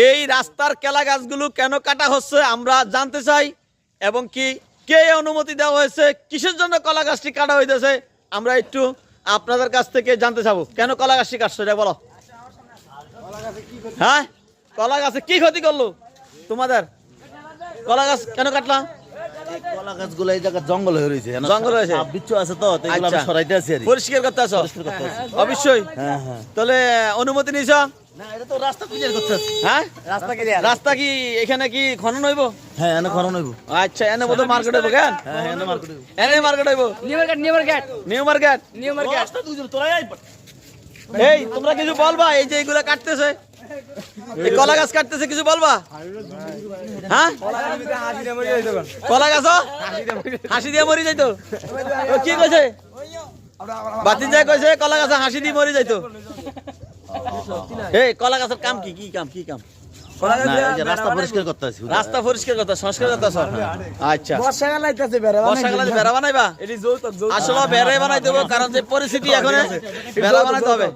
এই রাস্তার কেলা গাছগুলো কেন কাটা হচ্ছে আমরা জানতে চাই, এবং কি কে অনুমতি দেওয়া হয়েছে, কিসের জন্য কলা গাছটি কাটা হইতেছে আমরা একটু আপনাদের কাছ থেকে জানতে চাবো। কেন কলা গাছটি কাটছো এটা বলো। হ্যাঁ, কলা গাছে কি ক্ষতি করলো তোমাদের? কলা গাছ কেন কাটলা? কলা গাছগুলো এই জায়গা জঙ্গল হয়ে রয়েছে, জঙ্গল হয়েছে, বিচ্ছু আছে তো, এগুলো আমি সরাইতে আছি আর কি। পরিষ্কার করতে আছো? অবশ্যই। হ্যাঁ হ্যাঁ। তাহলে অনুমতি নিছ? না, এটা তো রাস্তা ক্লিয়ার করতে আছে। হ্যাঁ, রাস্তা কি এখানে কি খনন হইব? হ্যাঁ, এনে খনন হইব। আচ্ছা, এনে বোধ মার্কেট হইব কেন? হ্যাঁ, এনে মার্কেট হইব। এনে মার্কেট হইব। New market. রাস্তা দুজন তোরাই আইব। এই তোমরা কিছু বলবা? এই যে এইগুলা কাটতেছে, এই কলা গাছ কাটতেছে, কিছু বলবা? হ্যাঁ, কলা গাছ হাসি দিয়ে মরি যাইতো। ও কি কইছে? বাতিন যাই কইছে কলা গাছ হাসি দিয়ে মরি যাইতো। এই কলা গাছের কাম কি? কি কাম? কি কাম? না, এই যে রাস্তা পরিষ্কার করতে আছে। রাস্তা পরিষ্কার করতে, সংস্কার করতে। আচ্ছা, বর্ষাকালে আইতাছে বেড়া বর্ষাকালে বেড়া বানাইবা? আসলে বেড়াই বানাই দেবো, কারণ যে পরিস্থিতি এখন বেড়া বানাইতে হবে।